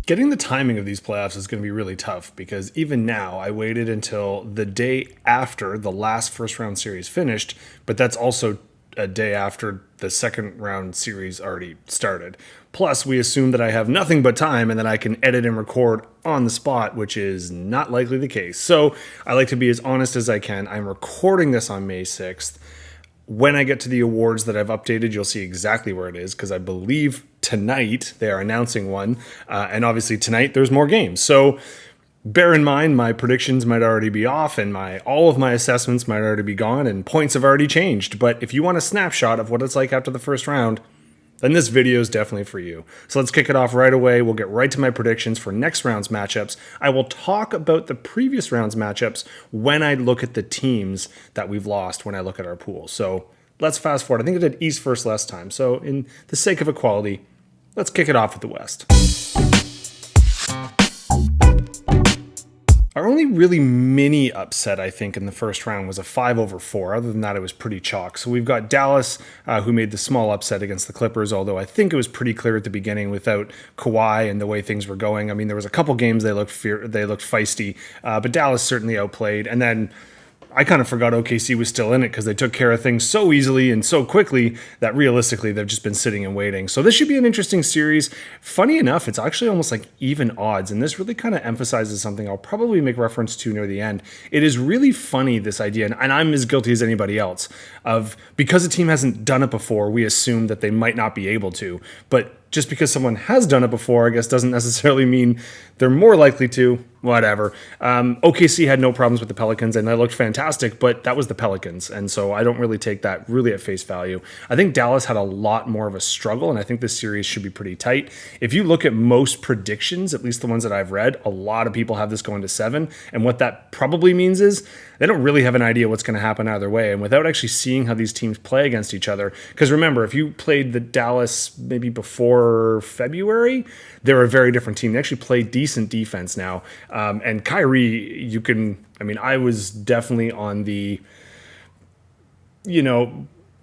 Getting the timing of these playoffs is going to be really tough because even now, I waited until the day after the last first round series finished, but that's also a day after the second round series already started. Plus, we assume that I have nothing but time and that I can edit and record on the spot, which is not likely the case. So I like to be as honest as I can. I'm recording this on May 6th. When I get to the awards that I've updated, you'll see exactly where it is because I believe tonight they are announcing one. And obviously tonight there's more games. So bear in mind my predictions might already be off and all of my assessments might already be gone and points have already changed. But if you want a snapshot of what it's like after the first round, then this video is definitely for you. So let's kick it off right away. We'll get right to my predictions for next round's matchups. I will talk about the previous round's matchups when I look at the teams that we've lost when I look at our pool. So let's fast forward. I think I did East first last time. So in the sake of equality, let's kick it off with the West. Our only really mini upset, I think, in the first round was a 5-4. Other than that, it was pretty chalk. So we've got Dallas, who made the small upset against the Clippers, although I think it was pretty clear at the beginning without Kawhi and the way things were going. I mean, there was a couple games they looked feisty, but Dallas certainly outplayed. And then I kind of forgot OKC was still in it because they took care of things so easily and so quickly that realistically they've just been sitting and waiting. So this should be an interesting series. Funny enough, it's actually almost like even odds, and this really kind of emphasizes something I'll probably make reference to near the end. It is really funny, this idea, and I'm as guilty as anybody else, of because a team hasn't done it before, we assume that they might not be able to. But just because someone has done it before, I guess, doesn't necessarily mean they're more likely to. Whatever. OKC had no problems with the Pelicans, and they looked fantastic, but that was the Pelicans, and so I don't really take that really at face value. I think Dallas had a lot more of a struggle, and I think this series should be pretty tight. If you look at most predictions, at least the ones that I've read, a lot of people have this going to 7, and what that probably means is they don't really have an idea what's going to happen either way, and without actually seeing how these teams play against each other, because remember, if you played the Dallas maybe before February, they're a very different team. They actually play decent defense now. And Kyrie, I was definitely on the,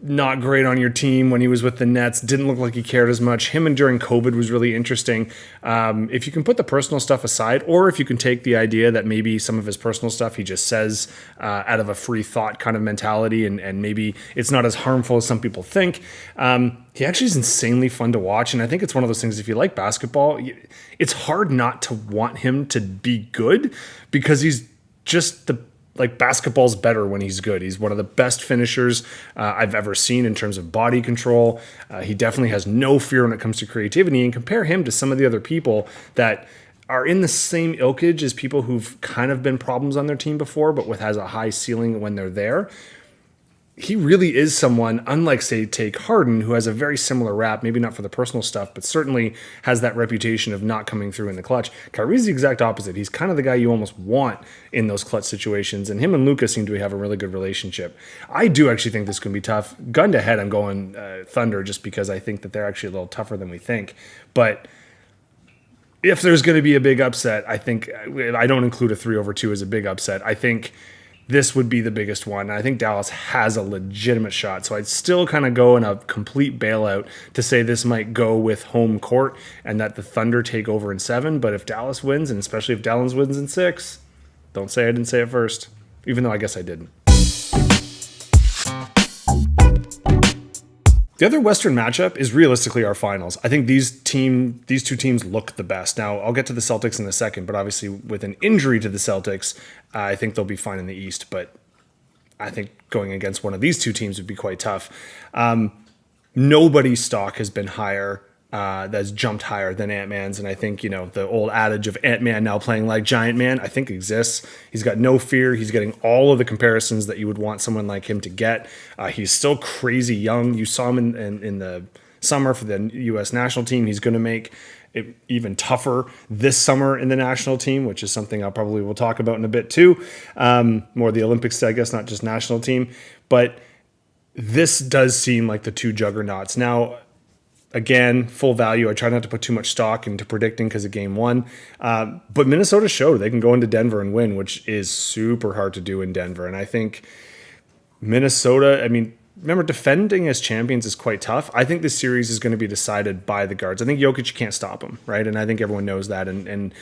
not great on your team when he was with the Nets. Didn't look like he cared as much. Him and during COVID was really interesting. If you can put the personal stuff aside, or if you can take the idea that maybe some of his personal stuff he just says out of a free thought kind of mentality, and maybe it's not as harmful as some people think. He actually is insanely fun to watch, and I think it's one of those things, if you like basketball, it's hard not to want him to be good because he's just basketball's better when he's good. He's one of the best finishers I've ever seen in terms of body control. He definitely has no fear when it comes to creativity, and compare him to some of the other people that are in the same ilkage as people who've kind of been problems on their team before, but has a high ceiling when they're there. He really is someone, unlike, say, take Harden, who has a very similar rap, maybe not for the personal stuff, but certainly has that reputation of not coming through in the clutch. Kyrie's the exact opposite. He's kind of the guy you almost want in those clutch situations, and him and Luka seem to have a really good relationship. I do actually think this could be tough. Gun to head, I'm going Thunder just because I think that they're actually a little tougher than we think. But if there's going to be a big upset, I think I don't include a 3-2 as a big upset. I think this would be the biggest one. I think Dallas has a legitimate shot. So I'd still kind of go in a complete bailout to say this might go with home court and that the Thunder take over in 7. But if Dallas wins, and especially if Dallas wins in 6, don't say I didn't say it first, even though I guess I didn't. The other Western matchup is realistically our finals. I think these two teams look the best. Now, I'll get to the Celtics in a second, but obviously with an injury to the Celtics, I think they'll be fine in the East, but I think going against one of these two teams would be quite tough. Nobody's stock has been higher, that's jumped higher than Ant-Man's, and I think, the old adage of Ant-Man now playing like Giant Man, I think exists. He's got no fear. He's getting all of the comparisons that you would want someone like him to get. He's still crazy young. You saw him in the summer for the U.S. national team. He's going to make it even tougher this summer in the national team, which is something I probably will talk about in a bit too. More the Olympics, I guess, not just national team. But this does seem like the two juggernauts. Now, again, full value. I try not to put too much stock into predicting because of game 1. But Minnesota showed they can go into Denver and win, which is super hard to do in Denver. And I think Minnesota, remember, defending as champions is quite tough. I think this series is going to be decided by the guards. I think Jokic, you can't stop him, right? And I think everyone knows that. And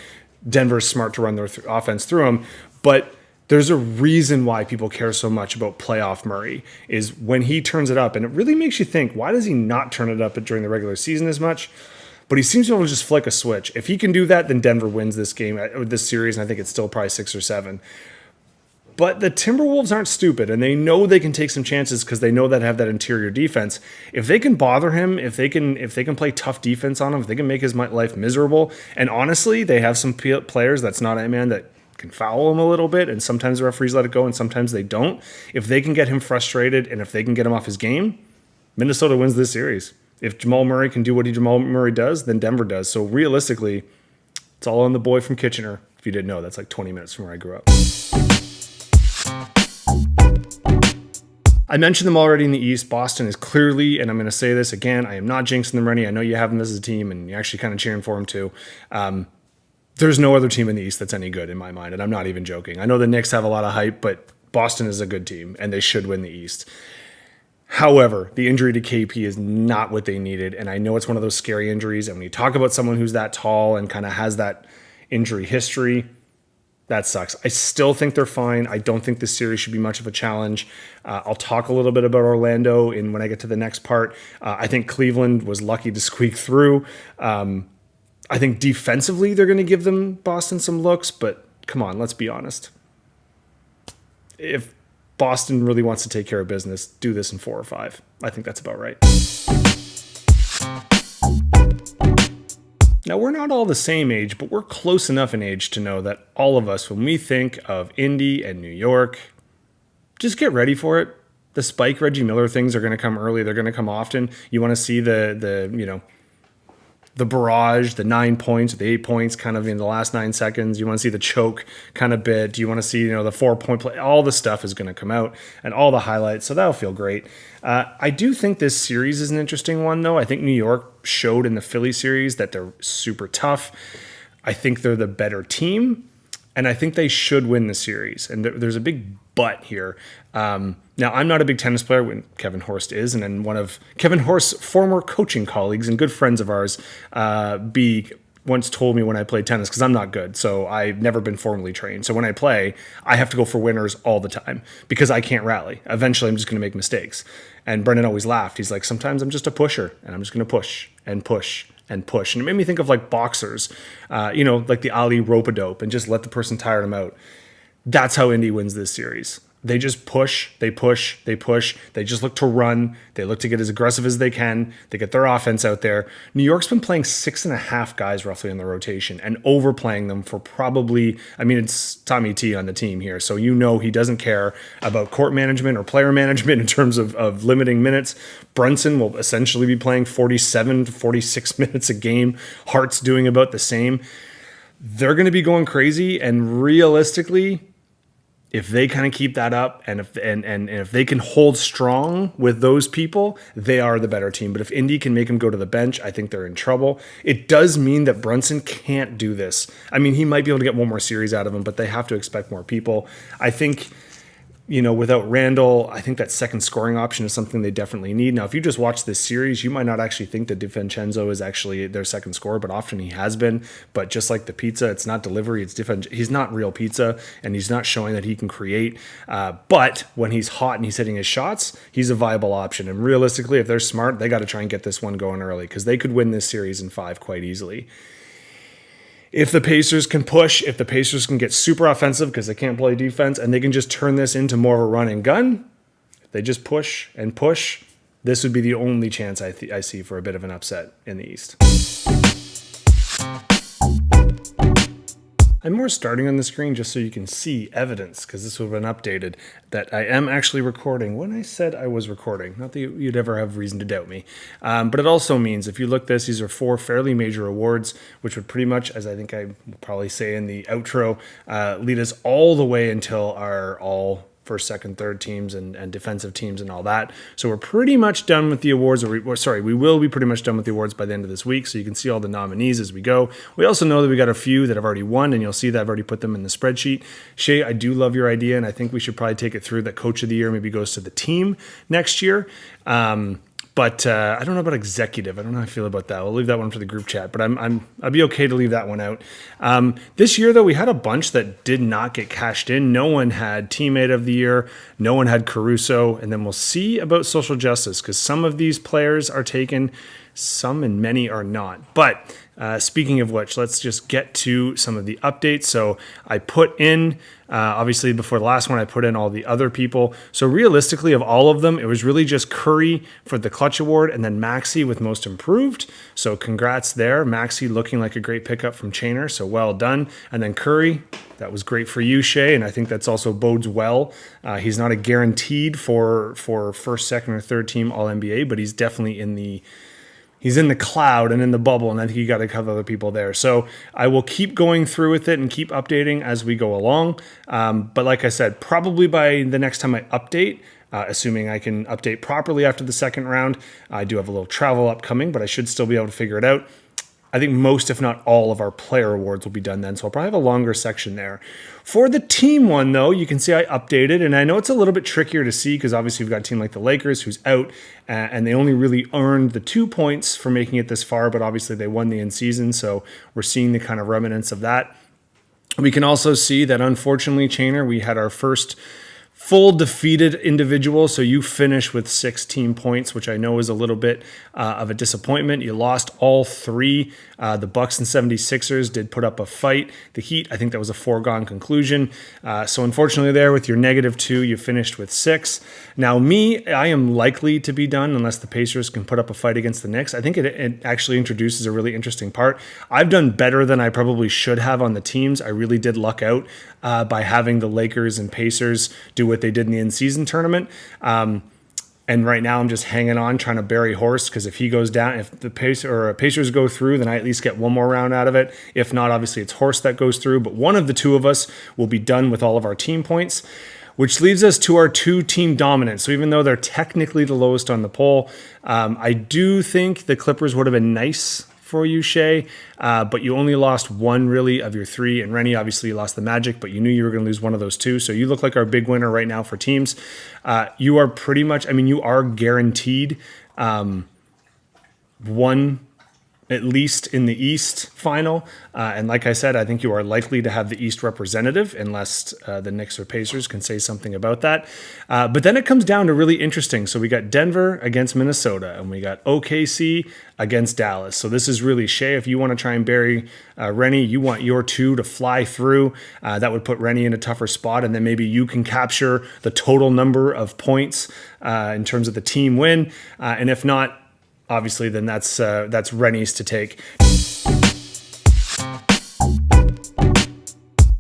Denver's smart to run their offense through him. But there's a reason why people care so much about playoff Murray is when he turns it up. And it really makes you think, why does he not turn it up during the regular season as much? But he seems to be able to just flick a switch. If he can do that, then Denver wins this game, this series, and I think it's still probably 6 or 7. But the Timberwolves aren't stupid, and they know they can take some chances because they know that have that interior defense. If they can bother him, if they can play tough defense on him, if they can make his life miserable, and honestly, they have some players that's not Ant-Man that can foul him a little bit, and sometimes the referees let it go, and sometimes they don't. If they can get him frustrated, and if they can get him off his game, Minnesota wins this series. If Jamal Murray can do what Jamal Murray does, then Denver does. So realistically, it's all on the boy from Kitchener. If you didn't know, that's like 20 minutes from where I grew up. I mentioned them already in the East. Boston is clearly, and I'm going to say this again, I am not jinxing them or anything. I know you have them as a team, and you're actually kind of cheering for them too. There's no other team in the East that's any good in my mind, and I'm not even joking. I know the Knicks have a lot of hype, but Boston is a good team, and they should win the East. However, the injury to KP is not what they needed, and I know it's one of those scary injuries, and when you talk about someone who's that tall and kind of has that injury history, that sucks. I still think they're fine. I don't think this series should be much of a challenge. I'll talk a little bit about Orlando when I get to the next part. I think Cleveland was lucky to squeak through. I think defensively they're going to give them Boston some looks, but come on, let's be honest. If Boston really wants to take care of business, do this in 4 or 5. I think that's about right. Now, we're not all the same age, but we're close enough in age to know that all of us, when we think of Indy and New York, just get ready for it. The Spike Reggie Miller things are going to come early. They're going to come often. You want to see the barrage, the 9 points, the 8 points kind of in the last 9 seconds. You want to see the choke kind of bit. You want to see, the 4-point play. All the stuff is going to come out and all the highlights. So that'll feel great. I do think this series is an interesting one, though. I think New York showed in the Philly series that they're super tough. I think they're the better team, and I think they should win the series. And there's a big but here. Now, I'm not a big tennis player when Kevin Horst is, and then one of Kevin Horst's former coaching colleagues and good friends of ours, once told me when I played tennis, because I'm not good, so I've never been formally trained. So when I play, I have to go for winners all the time because I can't rally. Eventually, I'm just going to make mistakes. And Brendan always laughed. He's like, sometimes I'm just a pusher, and I'm just going to push and push and push. And it made me think of like boxers, like the Ali rope-a-dope, and just let the person tire them out. That's how Indy wins this series. They just push, they push, they push. They just look to run. They look to get as aggressive as they can. They get their offense out there. New York's been playing 6.5 guys roughly in the rotation and overplaying them for probably, it's Tommy T on the team here. So he doesn't care about court management or player management in terms of limiting minutes. Brunson will essentially be playing 47 to 46 minutes a game. Hart's doing about the same. They're going to be going crazy, and realistically, if they kind of keep that up and if they can hold strong with those people, they are the better team. But if Indy can make them go to the bench, I think they're in trouble. It does mean that Brunson can't do this. He might be able to get one more series out of him, but they have to expect more people. I think, without Randall, I think that second scoring option is something they definitely need. Now, if you just watch this series, you might not actually think that DiVincenzo is actually their second scorer, but often he has been. But just like the pizza, it's not delivery, it's he's not real pizza, and he's not showing that he can create. But when he's hot and he's hitting his shots, he's a viable option. And realistically, if they're smart, they got to try and get this one going early because they could win this series in 5 quite easily. If the Pacers can push, if the Pacers can get super offensive because they can't play defense and they can just turn this into more of a run and gun, if they just push and push, this would be the only chance I see for a bit of an upset in the East. I'm more starting on the screen just so you can see evidence, because this would have been updated, that I am actually recording when I said I was recording. Not that you'd ever have reason to doubt me. But it also means, if you look this, these are 4 fairly major awards, which would pretty much, as I think I will probably say in the outro, lead us all the way until our all first, second, third teams and defensive teams and all that. So we're pretty much done with the awards. We will be pretty much done with the awards by the end of this week. So you can see all the nominees as we go. We also know that we got a few that have already won, and you'll see that I've already put them in the spreadsheet. Shay, I do love your idea, and I think we should probably take it through that Coach of the Year maybe goes to the team next year. But I don't know about executive. I don't know how I feel about that. We'll leave that one for the group chat, but I'd be okay to leave that one out. This year, though, we had a bunch that did not get cashed in. No one had teammate of the year. No one had Caruso. And then we'll see about social justice, because some of these players are taken, some and many are not. But speaking of which, let's just get to some of the updates. So I put in, obviously before the last one, I put in all the other people. So realistically, of all of them, it was really just Curry for the clutch award and then Maxey with most improved. So congrats there. Maxey looking like a great pickup from Chainer. So well done. And then Curry, that was great for you, Shay. And I think that's also bodes well. He's not a guaranteed for first, second, or third team All-NBA, but he's definitely in the cloud and in the bubble, and I think you got to cover other people there. So I will keep going through with it and keep updating as we go along. But like I said, probably by the next time I update, assuming I can update properly after the second round, I do have a little travel upcoming, but I should still be able to figure it out. I think most, if not all, of our player awards will be done then, so I'll probably have a longer section there. For the team one, though, you can see I updated, and I know it's a little bit trickier to see because obviously we've got a team like the Lakers who's out, and they only really earned the 2 points for making it this far, but obviously they won the in-season, so we're seeing the kind of remnants of that. We can also see that, unfortunately, Chainer, we had our first full defeated individual. So you finish with 16 points, which I know is a little bit of a disappointment. You lost all three. The Bucks and 76ers did put up a fight. The Heat, I think that was a foregone conclusion. So unfortunately there with your -2, you finished with 6. Now me, I am likely to be done unless the Pacers can put up a fight against the Knicks. I think it actually introduces a really interesting part. I've done better than I probably should have on the teams. I really did luck out by having the Lakers and Pacers do what they did in the in-season tournament. And right now I'm just hanging on, trying to bury Horst, because if he goes down, if the Pacers go through, then I at least get one more round out of it. If not, obviously it's Horst that goes through. But one of the two of us will be done with all of our team points, which leaves us to our 2-team dominance. So even though they're technically the lowest on the poll, I do think the Clippers would have been nice for you, Shay, but you only lost one really of your 3, and Rennie, obviously you lost the Magic, but you knew you were going to lose one of those 2, so you look like our big winner right now for teams. You are pretty much, you are guaranteed one at least in the East final. And like I said, I think you are likely to have the East representative unless the Knicks or Pacers can say something about that. But then it comes down to really interesting. So we got Denver against Minnesota, and we got OKC against Dallas. So this is really, Shay, if you want to try and bury Rennie, you want your 2 to fly through. That would put Rennie in a tougher spot, and then maybe you can capture the total number of points in terms of the team win. And if not, obviously, then that's Rennie's to take.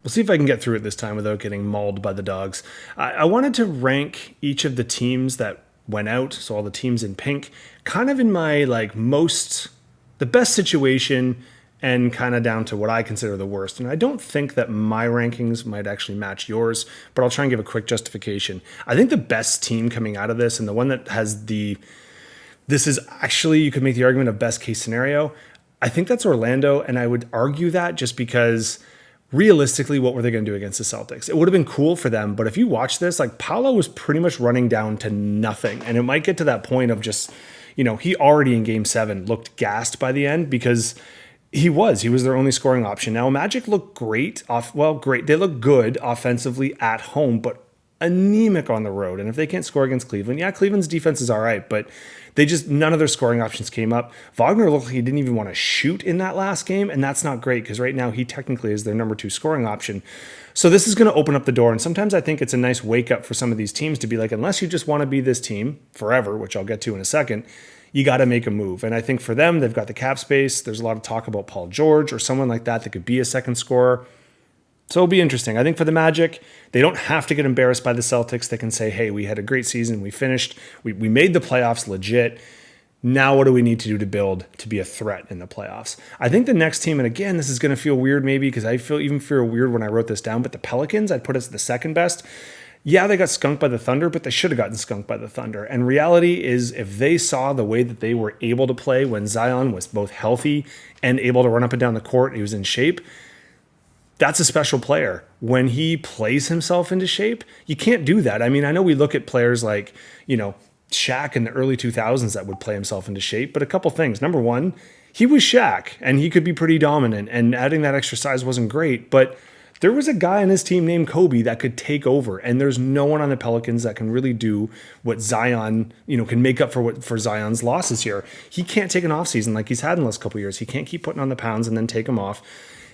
We'll see if I can get through it this time without getting mauled by the dogs. I wanted to rank each of the teams that went out, so all the teams in pink, kind of in my the best situation and kind of down to what I consider the worst. And I don't think that my rankings might actually match yours, but I'll try and give a quick justification. I think the best team coming out of this, and the one that has this is actually, you could make the argument of best case scenario, I think that's Orlando, and I would argue that just because realistically, what were they going to do against the Celtics? It would have been cool for them, but if you watch this, Paolo was pretty much running down to nothing, and it might get to that point of just, he already in Game 7 looked gassed by the end because he was their only scoring option. Now, Magic looked great. They look good offensively at home, but anemic on the road. And if they can't score against Cleveland, Cleveland's defense is all right, but none of their scoring options came up. Wagner looked like he didn't even want to shoot in that last game, and that's not great because right now he technically is their number 2 scoring option. So this is going to open up the door, and sometimes I think it's a nice wake up for some of these teams to be like, unless you just want to be this team forever, which I'll get to in a second, you got to make a move. And I think for them, they've got the cap space. There's a lot of talk about Paul George or someone like that could be a second scorer. So it'll be interesting. I think for the Magic, they don't have to get embarrassed by the Celtics. They can say, hey, we had a great season. We finished. We made the playoffs legit. Now what do we need to do to build to be a threat in the playoffs? I think the next team, and again, this is going to feel weird maybe because I feel weird when I wrote this down, but the Pelicans, I'd put us the second best. Yeah, they got skunked by the Thunder, but they should have gotten skunked by the Thunder. And reality is, if they saw the way that they were able to play when Zion was both healthy and able to run up and down the court, he was in shape, that's a special player. When he plays himself into shape, you can't do that. I mean, I know we look at players like, Shaq in the early 2000s that would play himself into shape, but a couple things. Number one, he was Shaq and he could be pretty dominant, and adding that extra size wasn't great, but there was a guy on his team named Kobe that could take over, and there's no one on the Pelicans that can really do what Zion, can make up for Zion's losses here. He can't take an offseason like he's had in the last couple of years. He can't keep putting on the pounds and then take them off.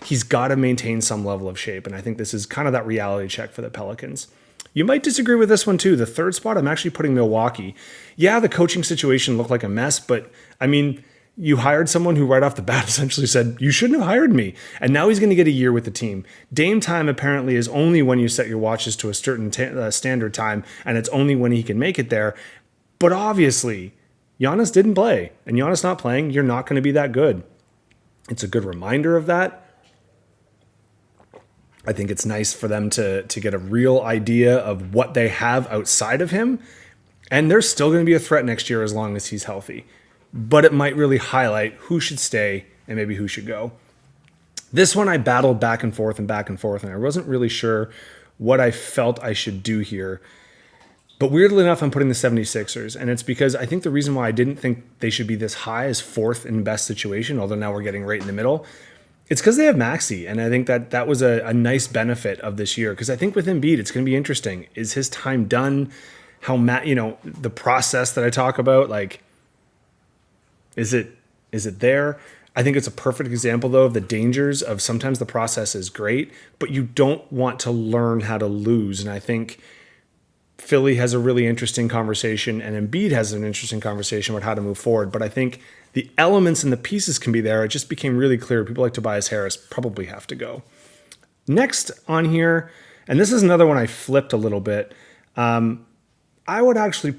He's got to maintain some level of shape, and I think this is kind of that reality check for the Pelicans. You might disagree with this one too. The third spot, I'm actually putting Milwaukee. Yeah, the coaching situation looked like a mess, but I mean, you hired someone who right off the bat essentially said, you shouldn't have hired me. And now he's going to get a year with the team. Dame time apparently is only when you set your watches to a certain standard time, and it's only when he can make it there. But obviously, Giannis didn't play, and Giannis not playing, you're not going to be that good. It's a good reminder of that. I think it's nice for them to get a real idea of what they have outside of him. And they're still going to be a threat next year as long as he's healthy. But it might really highlight who should stay and maybe who should go. This one I battled back and forth, and I wasn't really sure what I felt I should do here. But weirdly enough, I'm putting the 76ers, and it's because I think the reason why I didn't think they should be this high as fourth in best situation, although now we're getting right in the middle, it's because they have Maxey, and I think that was a nice benefit of this year, because I think with Embiid, it's going to be interesting. Is his time done? How the process that I talk about, like, is it there? I think it's a perfect example, though, of the dangers of sometimes the process is great, but you don't want to learn how to lose. And I think Philly has a really interesting conversation, and Embiid has an interesting conversation about how to move forward. But I think the elements and the pieces can be there. It just became really clear people like Tobias Harris probably have to go. Next on here, and this is another one I flipped a little bit, I would actually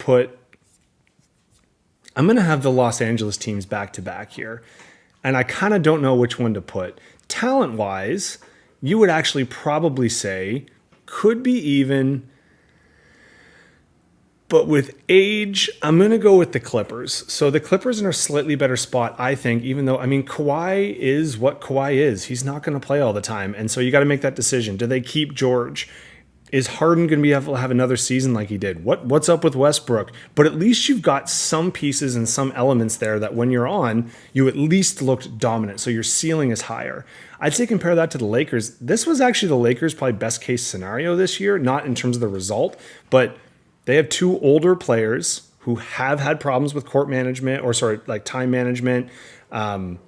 I'm going to have the Los Angeles teams back to back here. And I kind of don't know which one to put. Talent-wise, you would actually probably say could be even. But with age, I'm going to go with the Clippers. So the Clippers are in a slightly better spot, I think, even though, Kawhi is what Kawhi is. He's not going to play all the time. And so you got to make that decision. Do they keep George? Is Harden going to be able to have another season like he did? What's up with Westbrook? But at least you've got some pieces and some elements there that when you're on, you at least looked dominant. So your ceiling is higher. I'd say compare that to the Lakers. This was actually the Lakers' probably best case scenario this year, not in terms of the result, but they have two older players who have had problems with time management. I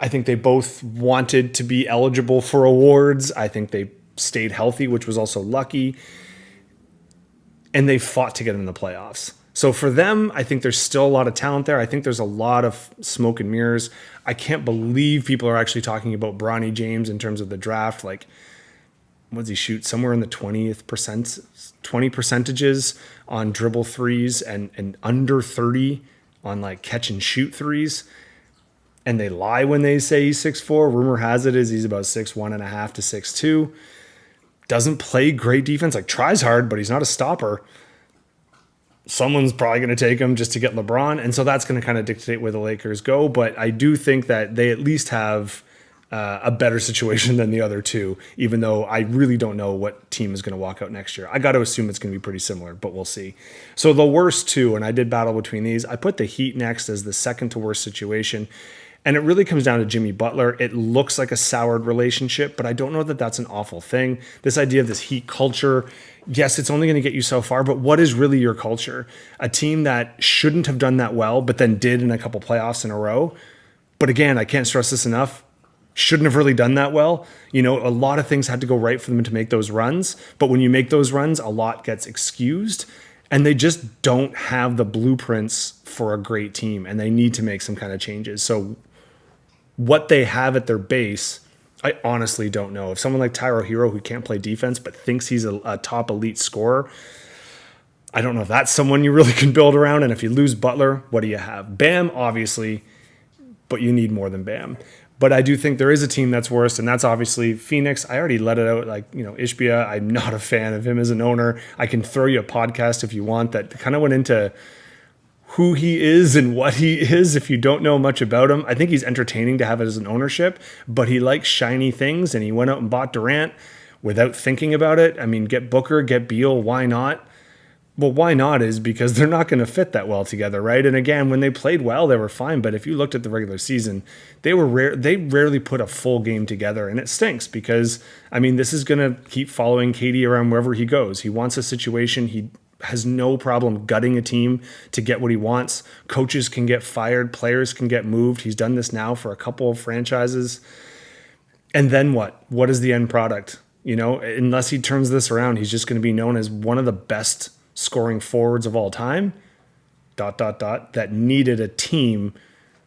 think they both wanted to be eligible for awards. I think they stayed healthy, which was also lucky. And they fought to get in the playoffs. So for them, I think there's still a lot of talent there. I think there's a lot of smoke and mirrors. I can't believe people are actually talking about Bronny James in terms of the draft. Like, what does he shoot? Somewhere in the 20 percentages on dribble threes and under 30 on like catch and shoot threes. And they lie when they say he's 6'4". Rumor has it is he's about 6'1.5" to 6'2". Doesn't play great defense, like tries hard, but he's not a stopper. Someone's probably going to take him just to get LeBron. And so that's going to kind of dictate where the Lakers go. But I do think that they at least have a better situation than the other two, even though I really don't know what team is going to walk out next year. I got to assume it's going to be pretty similar, but we'll see. So the worst two, and I did battle between these, I put the Heat next as the second to worst situation. And it really comes down to Jimmy Butler. It looks like a soured relationship, but I don't know that that's an awful thing. This idea of this Heat culture, yes, it's only going to get you so far, but what is really your culture? A team that shouldn't have done that well, but then did in a couple playoffs in a row. But again, I can't stress this enough. Shouldn't have really done that well. A lot of things had to go right for them to make those runs. But when you make those runs, a lot gets excused. And they just don't have the blueprints for a great team. And they need to make some kind of changes. So what they have at their base, I honestly don't know. If someone like Tyro Hero, who can't play defense but thinks he's a top elite scorer, I don't know if that's someone you really can build around. And if you lose Butler, what do you have? Bam, obviously, but you need more than Bam. But I do think there is a team that's worse, and that's obviously Phoenix. I already let it out. Like, Ishbia, I'm not a fan of him as an owner. I can throw you a podcast if you want that kind of went into who he is and what he is if you don't know much about him. I think he's entertaining to have as an ownership, but he likes shiny things, and he went out and bought Durant without thinking about it. I mean, get Booker, get Beal, why not? Well, why not is because they're not going to fit that well together, right? And again, when they played well, they were fine. But if you looked at the regular season, they rarely put a full game together, and it stinks because, I mean, this is going to keep following KD around wherever he goes. He wants a situation. He has no problem gutting a team to get what he wants. Coaches can get fired. Players can get moved. He's done this now for a couple of franchises. And then what? What is the end product? Unless he turns this around, he's just going to be known as one of the best scoring forwards of all time, ... that needed a team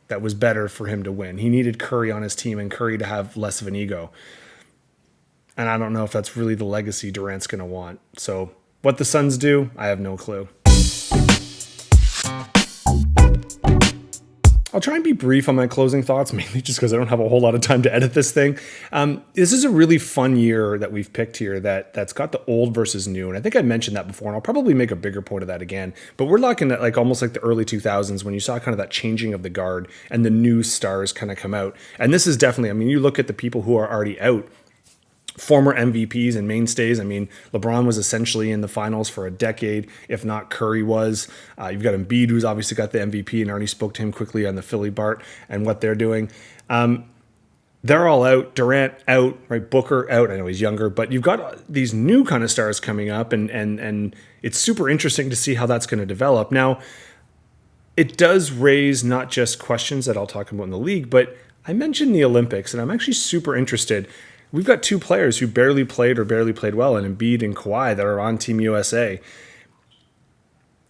that was better for him to win. He needed Curry on his team and Curry to have less of an ego. And I don't know if that's really the legacy Durant's going to want. So what the Suns do, I have no clue. I'll try and be brief on my closing thoughts, mainly just because I don't have a whole lot of time to edit this thing. This is a really fun year that we've picked here that's got the old versus new. And I think I mentioned that before, and I'll probably make a bigger point of that again. But we're looking at almost like the early 2000s when you saw kind of that changing of the guard and the new stars kind of come out. And this is definitely, I mean, you look at the people who are already out, former MVPs and mainstays. I mean, LeBron was essentially in the finals for a decade, if not Curry was. You've got Embiid, who's obviously got the MVP, and already spoke to him quickly on the Philly Bart and what they're doing. They're all out. Durant out, right? Booker out. I know he's younger, but you've got these new kind of stars coming up, and it's super interesting to see how that's going to develop. Now, it does raise not just questions that I'll talk about in the league, but I mentioned the Olympics, and I'm actually super interested. We've got two players who barely played well, and Embiid and Kawhi, that are on Team USA.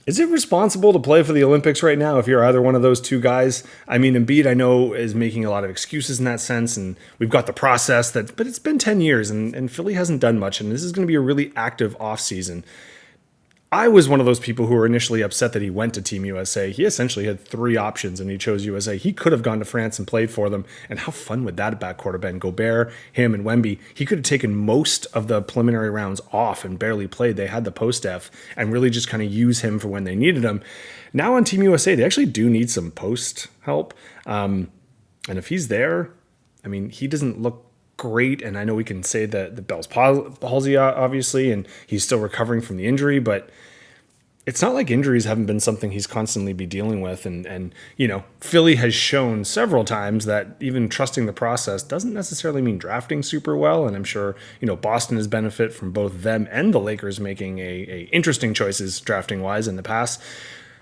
Is it responsible to play for the Olympics right now if you're either one of those two guys? I mean, Embiid, I know, is making a lot of excuses in that sense, and we've got the process, but it's been 10 years, and Philly hasn't done much, and this is going to be a really active offseason. I was one of those people who were initially upset that he went to Team USA. He essentially had three options, and he chose USA. He could have gone to France and played for them, and how fun would that backcourt have been? Gobert, him, and Wemby. He could have taken most of the preliminary rounds off and barely played. They had the post-def and really just kind of use him for when they needed him. Now on Team USA, they actually do need some post help. And if he's there, I mean, he doesn't look great, and I know we can say that the Bell's palsy, obviously, and he's still recovering from the injury, but it's not like injuries haven't been something he's constantly be dealing with. And Philly has shown several times that even trusting the process doesn't necessarily mean drafting super well. And I'm sure, Boston has benefited from both them and the Lakers making a interesting choices drafting wise in the past.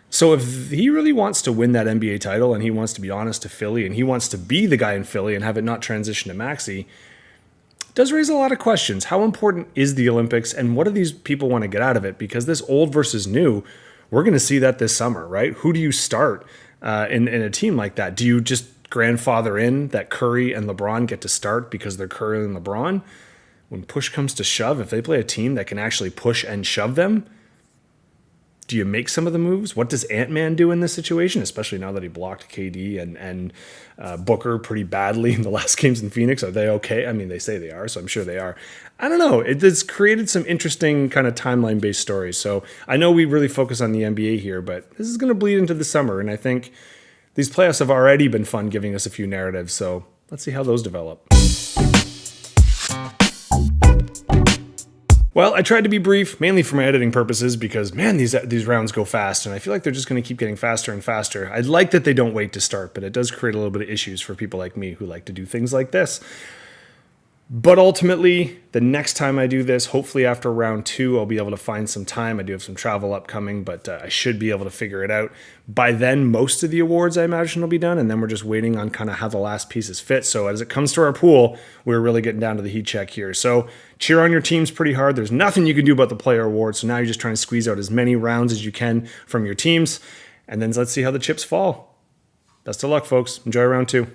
So if he really wants to win that NBA title, and he wants to be honest to Philly, and he wants to be the guy in Philly and have it not transition to Maxey, does raise a lot of questions. How important is the Olympics, and what do these people want to get out of it? Because this old versus new, we're going to see that this summer, right? Who do you start in a team like that? Do you just grandfather in that Curry and LeBron get to start because they're Curry and LeBron? When push comes to shove, if they play a team that can actually push and shove them, do you make some of the moves? What does Ant-Man do in this situation, especially now that he blocked KD and Booker pretty badly in the last games in Phoenix? Are they okay? I mean, they say they are, so I'm sure they are. I don't know. It's created some interesting kind of timeline-based stories. So I know we really focus on the NBA here, but this is going to bleed into the summer, and I think these playoffs have already been fun, giving us a few narratives. So let's see how those develop. Well, I tried to be brief, mainly for my editing purposes, because, man, these rounds go fast, and I feel like they're just going to keep getting faster and faster. I'd like that they don't wait to start, but it does create a little bit of issues for people like me who like to do things like this. But ultimately, the next time I do this, hopefully after round 2, I'll be able to find some time. I do have some travel upcoming, but I should be able to figure it out. By then, most of the awards, I imagine, will be done, and then we're just waiting on kind of how the last pieces fit. So as it comes to our pool, we're really getting down to the heat check here. So cheer on your teams pretty hard. There's nothing you can do about the player awards, so now you're just trying to squeeze out as many rounds as you can from your teams, and then let's see how the chips fall. Best of luck, folks. Enjoy round 2.